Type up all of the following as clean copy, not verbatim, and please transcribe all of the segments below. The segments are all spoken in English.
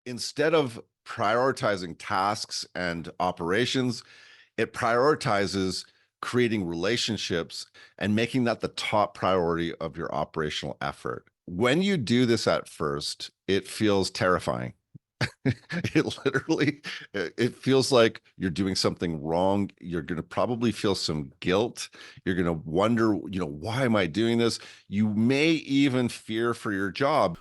instead of prioritizing tasks and operations, it prioritizes creating relationships and making that the top priority of your operational effort. When you do this at first, it feels terrifying. It feels like you're doing something wrong. You're going to probably feel some guilt. You're going to wonder, why am I doing this? You may even fear for your job.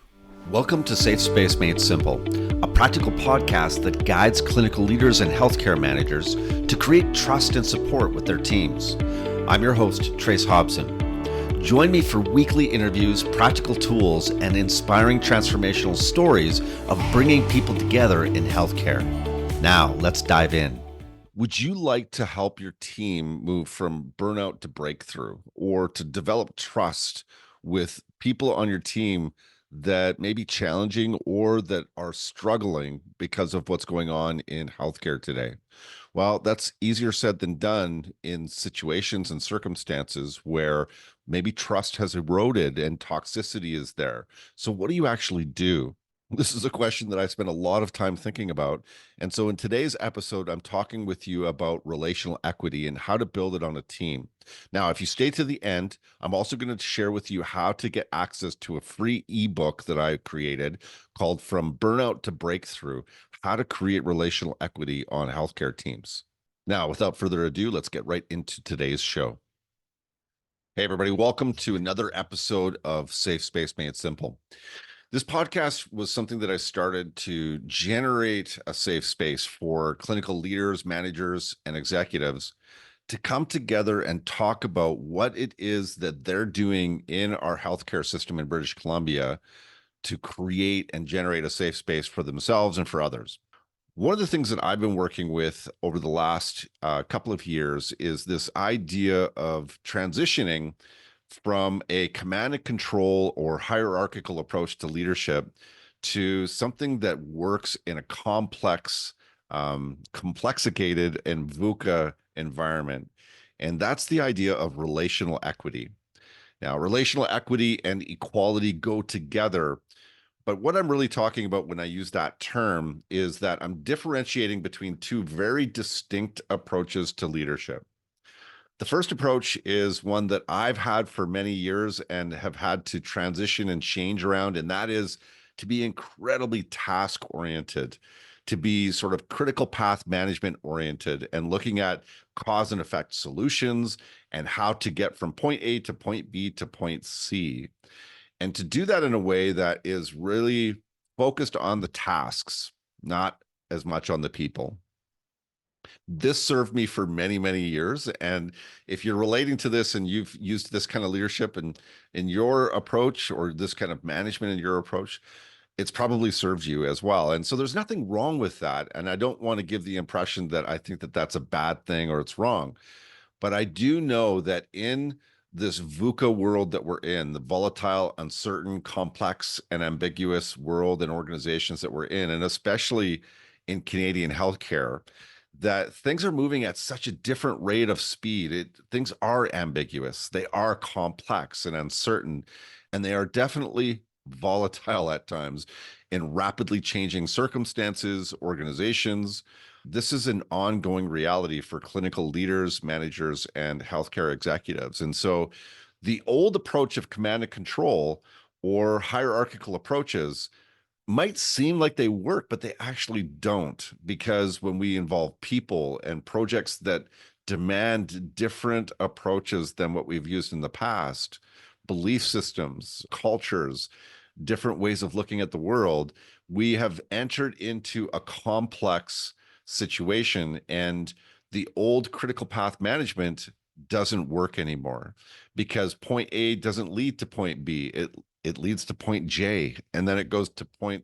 Welcome to Safe Space Made Simple, a practical podcast that guides clinical leaders and healthcare managers to create trust and support with their teams. I'm your host, Trace Hobson. Join me for weekly interviews, practical tools, and inspiring transformational stories of bringing people together in healthcare. Now, let's dive in. Would you like to help your team move from burnout to breakthrough, or to develop trust with people on your team that may be challenging or that are struggling because of what's going on in healthcare today? Well, that's easier said than done in situations and circumstances where maybe trust has eroded and toxicity is there. So what do you actually do? This is a question that I spent a lot of time thinking about. And so in today's episode, I'm talking with you about relational equity and how to build it on a team. Now, if you stay to the end, I'm also going to share with you how to get access to a free ebook that I created called From Burnout to Breakthrough: How to Create Relational Equity on Healthcare Teams. Now, without further ado, let's get right into today's show. Hey, everybody, welcome to another episode of Safe Space Made Simple. This podcast was something that I started to generate a safe space for clinical leaders, managers, and executives to come together and talk about what it is that they're doing in our healthcare system in British Columbia to create and generate a safe space for themselves and for others. One of the things that I've been working with over the last couple of years is this idea of transitioning from a command and control or hierarchical approach to leadership to something that works in a complex, complexicated, and VUCA environment. And that's the idea of relational equity. Now, relational equity and equality go together. But what I'm really talking about when I use that term is that I'm differentiating between two very distinct approaches to leadership. The first approach is one that I've had for many years and have had to transition and change around, and that is to be incredibly task-oriented, to be sort of critical path management oriented and looking at cause and effect solutions and how to get from point A to point B to point C. And to do that in a way that is really focused on the tasks, not as much on the people. This served me for many, many years. And if you're relating to this and you've used this kind of leadership in your approach, or this kind of management in your approach, it's probably served you as well. And so there's nothing wrong with that. And I don't want to give the impression that I think that that's a bad thing or it's wrong. But I do know that in this VUCA world that we're in, the volatile, uncertain, complex, and ambiguous world and organizations that we're in, and especially in Canadian healthcare, that things are moving at such a different rate of speed. Things are ambiguous, they are complex and uncertain, and they are definitely volatile at times in rapidly changing circumstances, organizations. This is an ongoing reality for clinical leaders, managers, and healthcare executives. And so the old approach of command and control or hierarchical approaches might seem like they work, but they actually don't, because when we involve people and projects that demand different approaches than what we've used in the past, belief systems, cultures, different ways of looking at the world, we have entered into a complex situation, and the old critical path management doesn't work anymore, because point A doesn't lead to point B. It leads to point J, and then it goes to point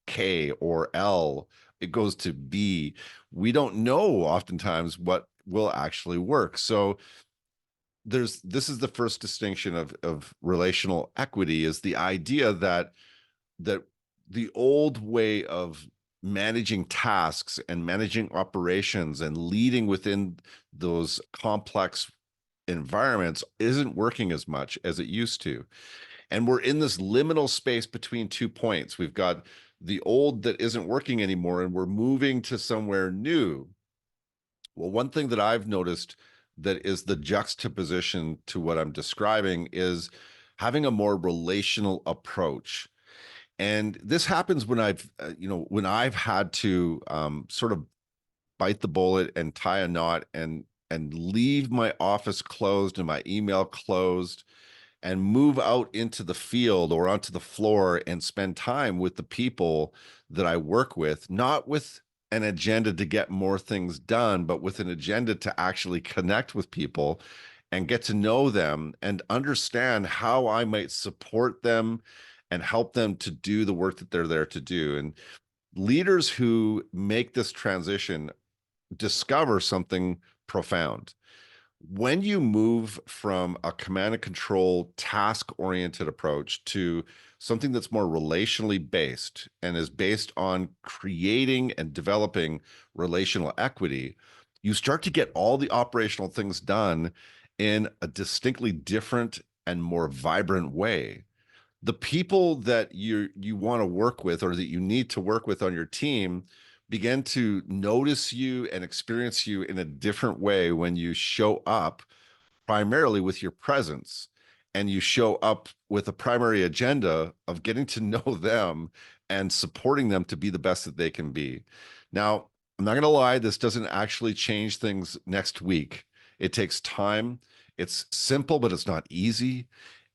K or L. It goes to B. We don't know oftentimes what will actually work. So this is the first distinction of relational equity, is the idea that the old way of managing tasks and managing operations and leading within those complex environments isn't working as much as it used to. And we're in this liminal space between 2 points. We've got the old that isn't working anymore and we're moving to somewhere new. Well, one thing that I've noticed that is the juxtaposition to what I'm describing is having a more relational approach. And this happens when when I've had to sort of bite the bullet and tie a knot and leave my office closed and my email closed and move out into the field or onto the floor and spend time with the people that I work with, not with an agenda to get more things done, but with an agenda to actually connect with people and get to know them and understand how I might support them and help them to do the work that they're there to do. And leaders who make this transition discover something profound. When you move from a command and control task oriented approach to something that's more relationally based and is based on creating and developing relational equity, you start to get all the operational things done in a distinctly different and more vibrant way. The people that you want to work with or that you need to work with on your team begin to notice you and experience you in a different way when you show up primarily with your presence and you show up with a primary agenda of getting to know them and supporting them to be the best that they can be. Now, I'm not going to lie, this doesn't actually change things next week. It takes time. It's simple, but it's not easy.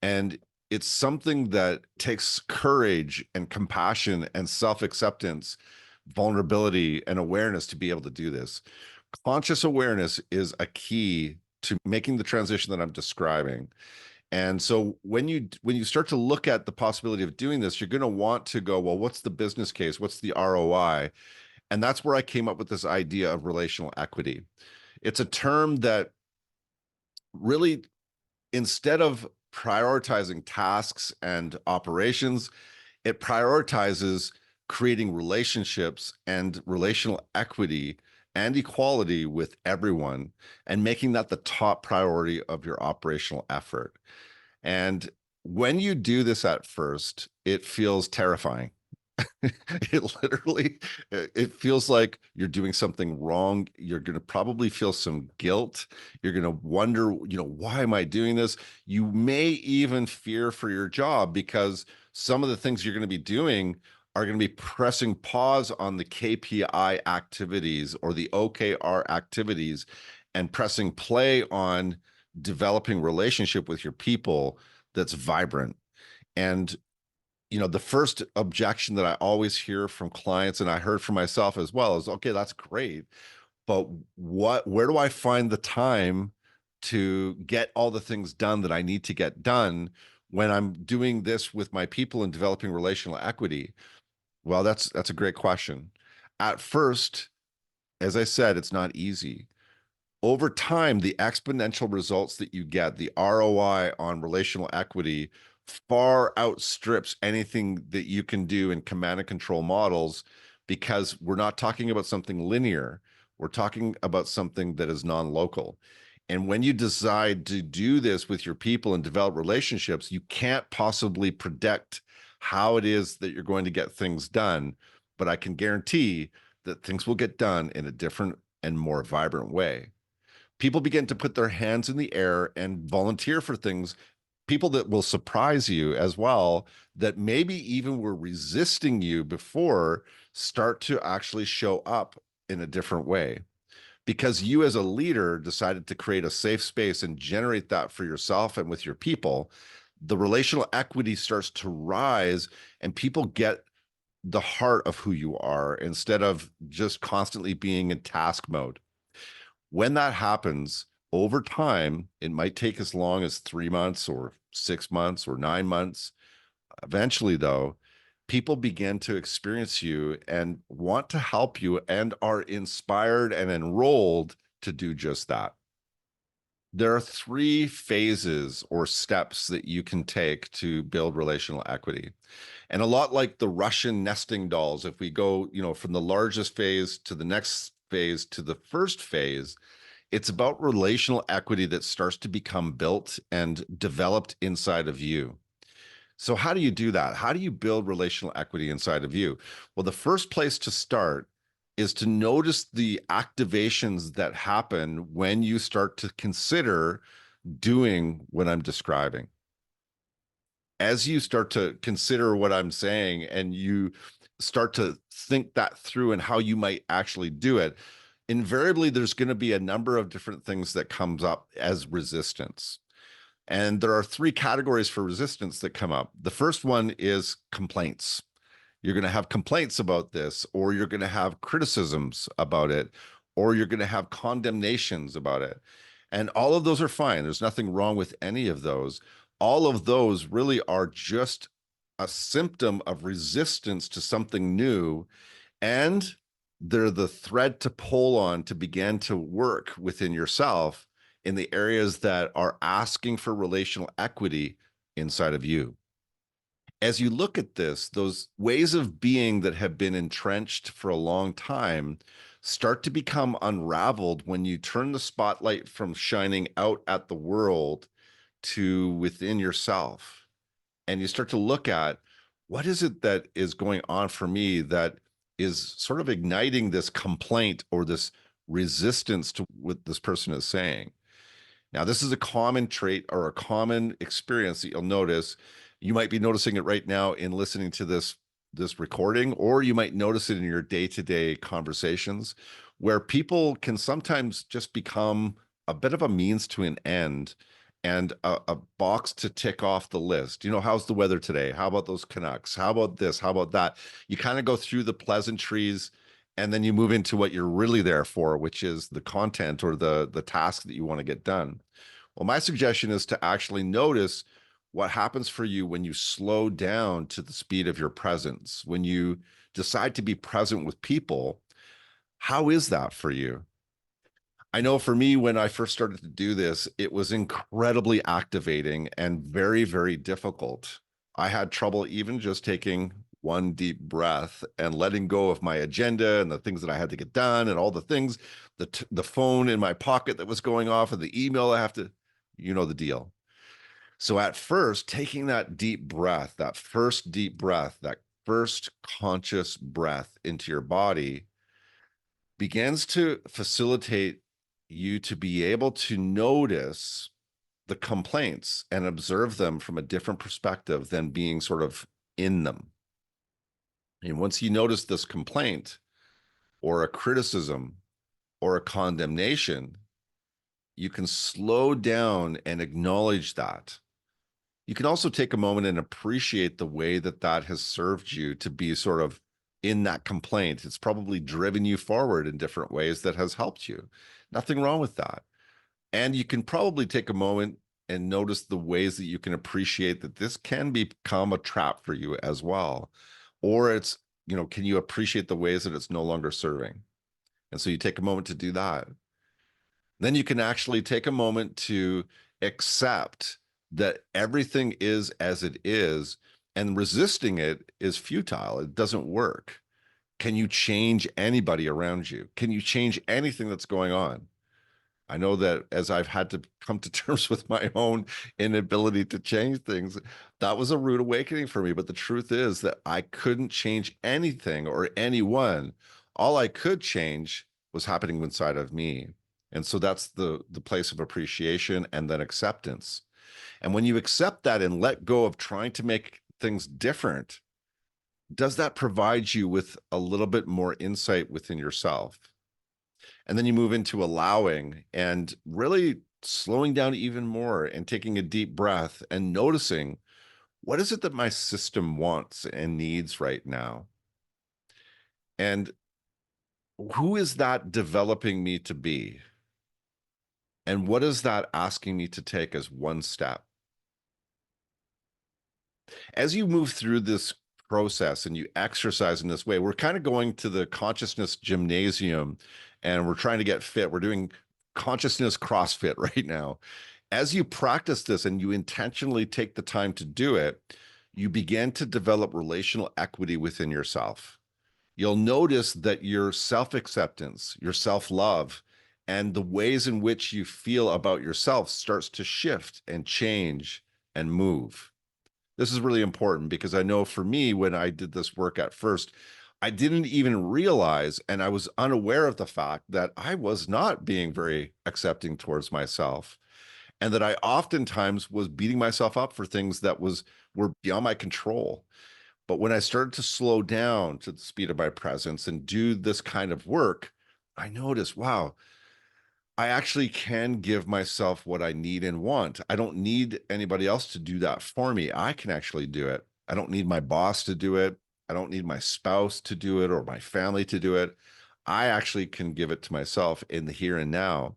And it's something that takes courage and compassion and self-acceptance, vulnerability and awareness to be able to do this. Conscious awareness is a key to making the transition that I'm describing. And so when you start to look at the possibility of doing this, you're going to want to go, well, what's the business case? What's the ROI? And that's where I came up with this idea of relational equity. It's a term that really, instead of prioritizing tasks and operations, it prioritizes creating relationships and relational equity and equality with everyone and making that the top priority of your operational effort. And when you do this at first, it feels terrifying. It literally, it feels like you're doing something wrong. You're going to probably feel some guilt. You're going to wonder, why am I doing this? You may even fear for your job because some of the things you're going to be doing are going to be pressing pause on the KPI activities or the OKR activities and pressing play on developing relationship with your people that's vibrant. And the first objection that I always hear from clients, and I heard from myself as well, is, okay, that's great, but where do I find the time to get all the things done that I need to get done when I'm doing this with my people and developing relational equity? Well, that's a great question. At first, as I said, it's not easy. Over time, the exponential results that you get, the ROI on relational equity, far outstrips anything that you can do in command and control models because we're not talking about something linear. We're talking about something that is non-local. And when you decide to do this with your people and develop relationships, you can't possibly predict how it is that you're going to get things done. But I can guarantee that things will get done in a different and more vibrant way. People begin to put their hands in the air and volunteer for things, people that will surprise you as well, that maybe even were resisting you before, start to actually show up in a different way because you as a leader decided to create a safe space and generate that for yourself and with your people. The relational equity starts to rise and people get the heart of who you are instead of just constantly being in task mode. When that happens over time, it might take as long as 3 months or 6 months or 9 months. Eventually, though, people begin to experience you and want to help you and are inspired and enrolled to do just that. There are 3 phases or steps that you can take to build relational equity. And a lot like the Russian nesting dolls, if we go, from the largest phase to the next phase to the first phase, it's about relational equity that starts to become built and developed inside of you. So, how do you do that? How do you build relational equity inside of you? Well, the first place to start is to notice the activations that happen when you start to consider doing what I'm describing. As you start to consider what I'm saying and you start to think that through and how you might actually do it, invariably there's going to be a number of different things that comes up as resistance. And there are three categories for resistance that come up. The first one is complaints. You're going to have complaints about this, or you're going to have criticisms about it, or you're going to have condemnations about it. And all of those are fine. There's nothing wrong with any of those. All of those really are just a symptom of resistance to something new. And they're the thread to pull on to begin to work within yourself in the areas that are asking for relational equity inside of you. As you look at this, those ways of being that have been entrenched for a long time start to become unraveled when you turn the spotlight from shining out at the world to within yourself. And you start to look at what is it that is going on for me that is sort of igniting this complaint or this resistance to what this person is saying. Now, this is a common trait or a common experience that you'll notice. You might be noticing it right now in listening to this recording, or you might notice it in your day-to-day conversations where people can sometimes just become a bit of a means to an end and a box to tick off the list. You know, how's the weather today? How about those Canucks? How about this? How about that? You kind of go through the pleasantries and then you move into what you're really there for, which is the content or the task that you want to get done. Well, my suggestion is to actually notice what happens for you when you slow down to the speed of your presence, when you decide to be present with people. How is that for you? I know for me, when I first started to do this, it was incredibly activating and very, very difficult. I had trouble even just taking one deep breath and letting go of my agenda and the things that I had to get done and all the things, the phone in my pocket that was going off and the email I have to, you know, the deal. So at first, taking that deep breath, that first deep breath, that first conscious breath into your body begins to facilitate you to be able to notice the complaints and observe them from a different perspective than being sort of in them. And once you notice this complaint or a criticism or a condemnation, you can slow down and acknowledge that. You can also take a moment and appreciate the way that that has served you to be sort of in that complaint. It's probably driven you forward in different ways that has helped you. Nothing wrong with that. And you can probably take a moment and notice the ways that you can appreciate that this can become a trap for you as well. Or it's, you know, can you appreciate the ways that it's no longer serving? And so you take a moment to do that. Then you can actually take a moment to accept that everything is as it is, and resisting it is futile. It doesn't work. Can you change anybody around you? Can you change anything that's going on? I know that as I've had to come to terms with my own inability to change things, that was a rude awakening for me. But the truth is that I couldn't change anything or anyone. All I could change was happening inside of me. And so that's the place of appreciation and then acceptance. And when you accept that and let go of trying to make things different, does that provide you with a little bit more insight within yourself? And then you move into allowing and really slowing down even more and taking a deep breath and noticing, what is it that my system wants and needs right now? And who is that developing me to be? And what is that asking me to take as one step? As you move through this process and you exercise in this way, we're kind of going to the consciousness gymnasium and we're trying to get fit. We're doing consciousness CrossFit right now. As you practice this and you intentionally take the time to do it, you begin to develop relational equity within yourself. You'll notice that your self-acceptance, your self-love, and the ways in which you feel about yourself starts to shift and change and move. This is really important because I know for me, when I did this work at first, I didn't even realize and I was unaware of the fact that I was not being very accepting towards myself and that I oftentimes was beating myself up for things that were beyond my control. But when I started to slow down to the speed of my presence and do this kind of work, I noticed, wow, I actually can give myself what I need and want. I don't need anybody else to do that for me. I can actually do it. I don't need my boss to do it. I don't need my spouse to do it or my family to do it. I actually can give it to myself in the here and now.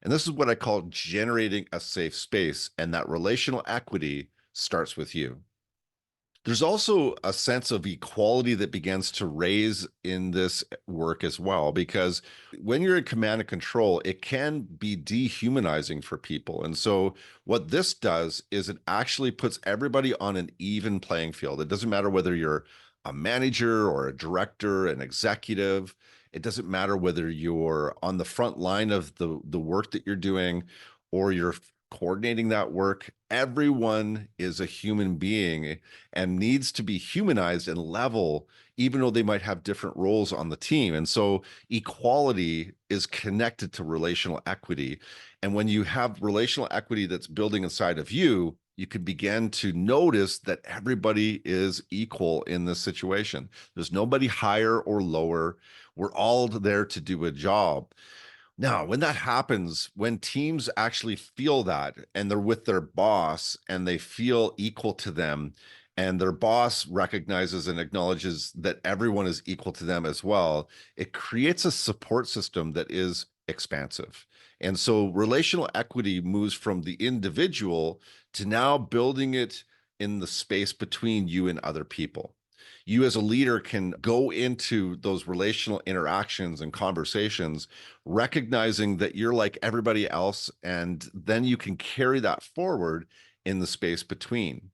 And this is what I call generating a safe space. And that relational equity starts with you. There's also a sense of equality that begins to raise in this work as well, because when you're in command and control, it can be dehumanizing for people. And so, what this does is it actually puts everybody on an even playing field. It doesn't matter whether you're a manager or a director, an executive. It doesn't matter whether you're on the front line of the work that you're doing or you're coordinating that work. Everyone is a human being and needs to be humanized and level, even though they might have different roles on the team. And so equality is connected to relational equity. And when you have relational equity that's building inside of you, you can begin to notice that everybody is equal in this situation. There's nobody higher or lower. We're all there to do a job. Now, when that happens, when teams actually feel that and they're with their boss and they feel equal to them, and their boss recognizes and acknowledges that everyone is equal to them as well, it creates a support system that is expansive. And so relational equity moves from the individual to now building it in the space between you and other people. You as a leader can go into those relational interactions and conversations recognizing that you're like everybody else, and then you can carry that forward in the space between.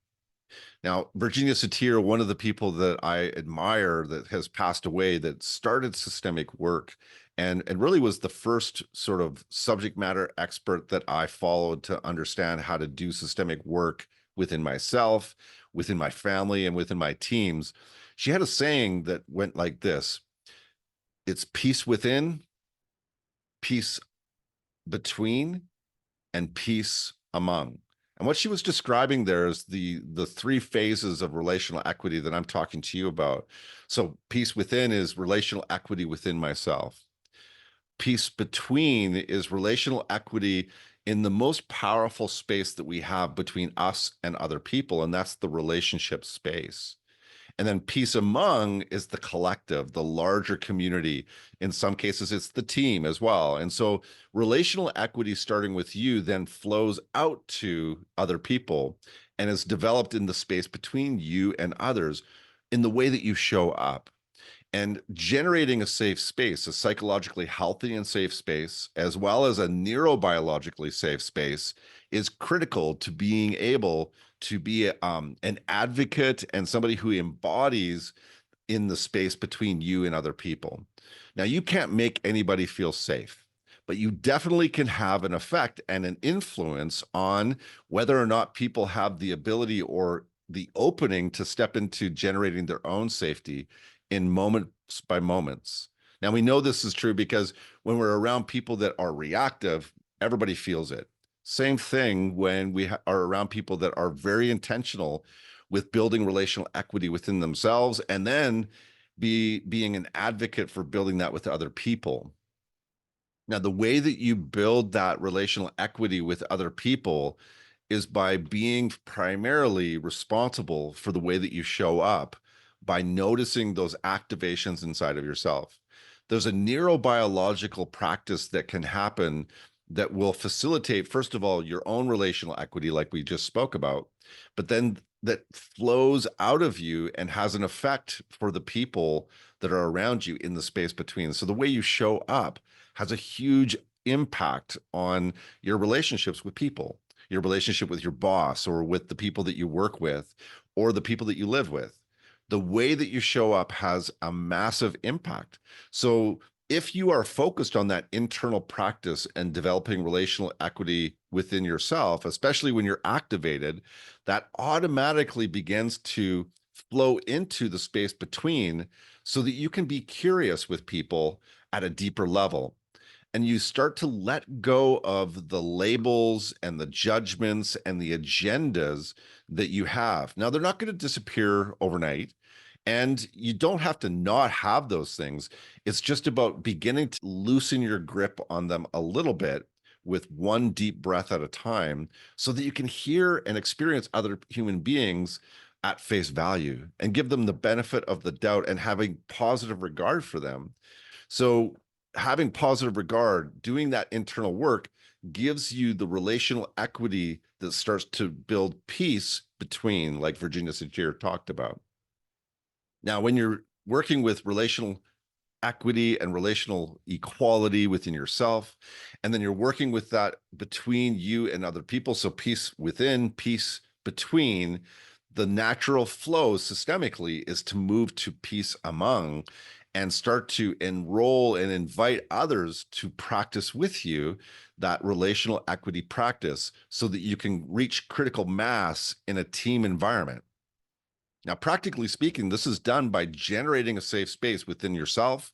Now, Virginia Satir, one of the people that I admire that has passed away, that started systemic work and really was the first sort of subject matter expert that I followed to understand how to do systemic work within myself, within my family, and within my teams. She had a saying that went like this: it's peace within, peace between, and peace among. And what she was describing there is the three phases of relational equity that I'm talking to you about. So peace within is relational equity within myself. Peace between is relational equity in the most powerful space that we have between us and other people, and that's the relationship space. And then peace among is the collective, the larger community. In some cases, it's the team as well. And so relational equity starting with you then flows out to other people and is developed in the space between you and others in the way that you show up. And generating a safe space, a psychologically healthy and safe space, as well as a neurobiologically safe space, is critical to being able to be an advocate and somebody who embodies in the space between you and other people. Now, you can't make anybody feel safe, but you definitely can have an effect and an influence on whether or not people have the ability or the opening to step into generating their own safety in moments by moments. Now, we know this is true because when we're around people that are reactive, everybody feels it. Same thing when we are around people that are very intentional with building relational equity within themselves and then being an advocate for building that with other people. Now, the way that you build that relational equity with other people is by being primarily responsible for the way that you show up, by noticing those activations inside of yourself. There's a neurobiological practice that can happen that will facilitate, first of all, your own relational equity, like we just spoke about, but then that flows out of you and has an effect for the people that are around you in the space between. So the way you show up has a huge impact on your relationships with people, your relationship with your boss or with the people that you work with or the people that you live with. The way that you show up has a massive impact. So if you are focused on that internal practice and developing relational equity within yourself, especially when you're activated, that automatically begins to flow into the space between so that you can be curious with people at a deeper level. And you start to let go of the labels and the judgments and the agendas that you have. Now, they're not going to disappear overnight. And you don't have to not have those things. It's just about beginning to loosen your grip on them a little bit with one deep breath at a time so that you can hear and experience other human beings at face value and give them the benefit of the doubt and having positive regard for them. So, having positive regard, doing that internal work gives you the relational equity that starts to build peace between, like Virginia Satir talked about. Now, when you're working with relational equity and relational equality within yourself, and then you're working with that between you and other people, so peace within, peace between, the natural flow systemically is to move to peace among and start to enroll and invite others to practice with you that relational equity practice so that you can reach critical mass in a team environment. Now, practically speaking, this is done by generating a safe space within yourself,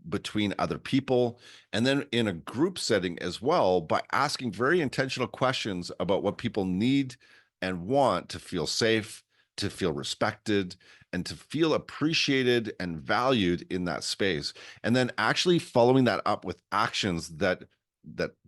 between other people, and then in a group setting as well by asking very intentional questions about what people need and want to feel safe, to feel respected, and to feel appreciated and valued in that space. And then actually following that up with actions that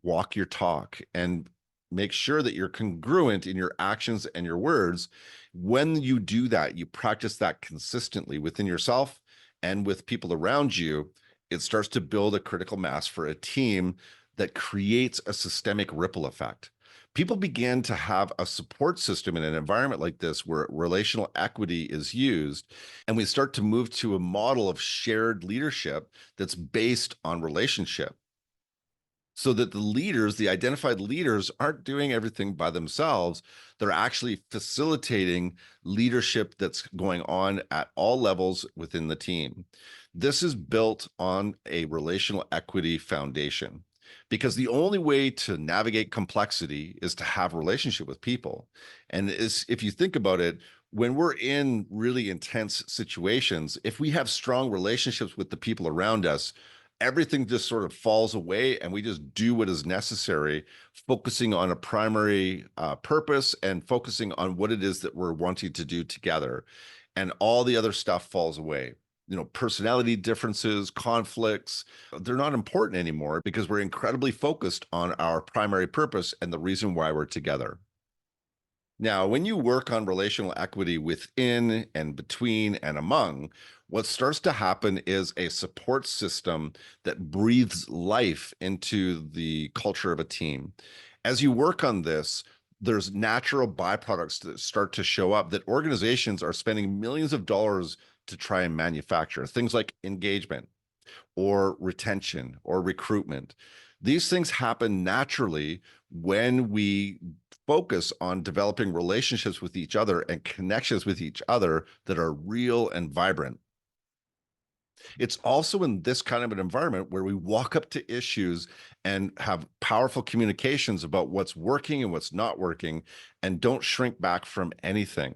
walk your talk and make sure that you're congruent in your actions and your words. When you do that, you practice that consistently within yourself and with people around you, it starts to build a critical mass for a team that creates a systemic ripple effect. People begin to have a support system in an environment like this where relational equity is used, and we start to move to a model of shared leadership that's based on relationship so that the leaders, the identified leaders, aren't doing everything by themselves. They're actually facilitating leadership that's going on at all levels within the team. This is built on a relational equity foundation because the only way to navigate complexity is to have a relationship with people. And if you think about it, when we're in really intense situations, if we have strong relationships with the people around us, everything just sort of falls away and we just do what is necessary, focusing on a primary purpose and focusing on what it is that we're wanting to do together. And all the other stuff falls away. You know, personality differences, conflicts, they're not important anymore because we're incredibly focused on our primary purpose and the reason why we're together. Now, when you work on relational equity within and between and among, what starts to happen is a support system that breathes life into the culture of a team. As you work on this, there's natural byproducts that start to show up that organizations are spending millions of dollars to try and manufacture. Things like engagement or retention or recruitment. These things happen naturally when we focus on developing relationships with each other and connections with each other that are real and vibrant. It's also in this kind of an environment where we walk up to issues and have powerful communications about what's working and what's not working and don't shrink back from anything.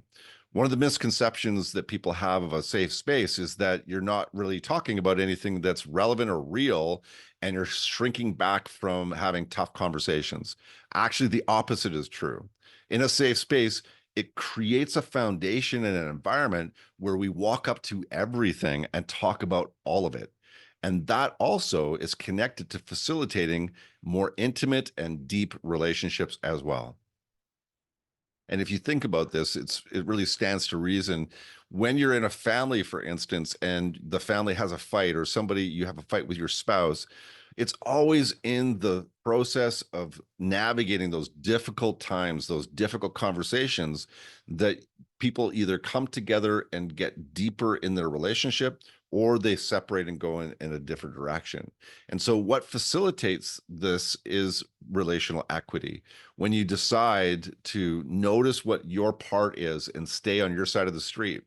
One of the misconceptions that people have of a safe space is that you're not really talking about anything that's relevant or real, and you're shrinking back from having tough conversations. Actually, the opposite is true. In a safe space, it creates a foundation and an environment where we walk up to everything and talk about all of it. And that also is connected to facilitating more intimate and deep relationships as well. And if you think about this, it really stands to reason when you're in a family, for instance, and the family has a fight or somebody, you have a fight with your spouse, it's always in the process of navigating those difficult times, those difficult conversations that people either come together and get deeper in their relationship or they separate and go in a different direction. And so what facilitates this is relational equity. When you decide to notice what your part is and stay on your side of the street,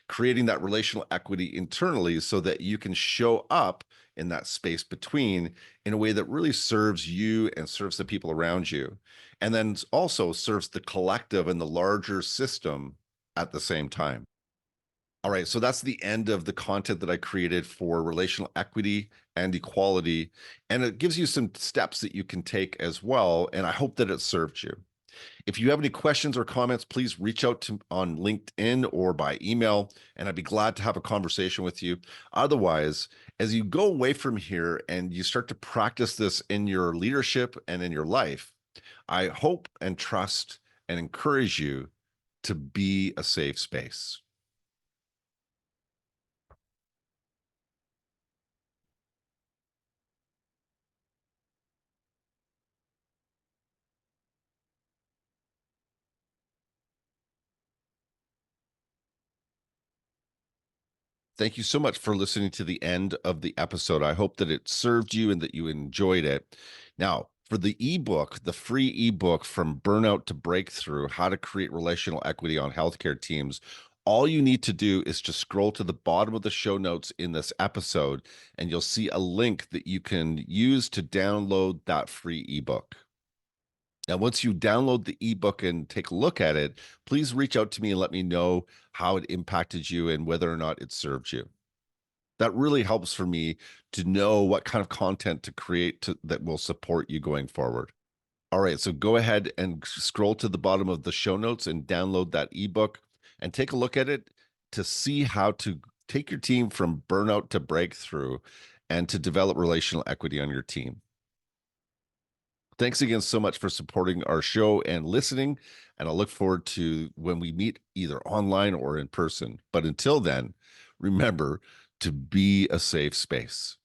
creating that relational equity internally so that you can show up in that space between in a way that really serves you and serves the people around you. And then also serves the collective and the larger system at the same time. All right, so that's the end of the content that I created for relational equity and equality. And it gives you some steps that you can take as well. And I hope that it served you. If you have any questions or comments, please reach out to on LinkedIn or by email, and I'd be glad to have a conversation with you. Otherwise, as you go away from here and you start to practice this in your leadership and in your life, I hope and trust and encourage you to be a safe space. Thank you so much for listening to the end of the episode. I hope that it served you and that you enjoyed it. Now, for the ebook, the free ebook from Burnout to Breakthrough, How to Create Relational Equity on Healthcare Teams, all you need to do is just scroll to the bottom of the show notes in this episode, and you'll see a link that you can use to download that free ebook. Now, once you download the ebook and take a look at it, please reach out to me and let me know how it impacted you and whether or not it served you. That really helps for me to know what kind of content to create that will support you going forward. All right, so go ahead and scroll to the bottom of the show notes and download that ebook and take a look at it to see how to take your team from burnout to breakthrough and to develop relational equity on your team. Thanks again so much for supporting our show and listening. And I look forward to when we meet either online or in person. But until then, remember to be a safe space.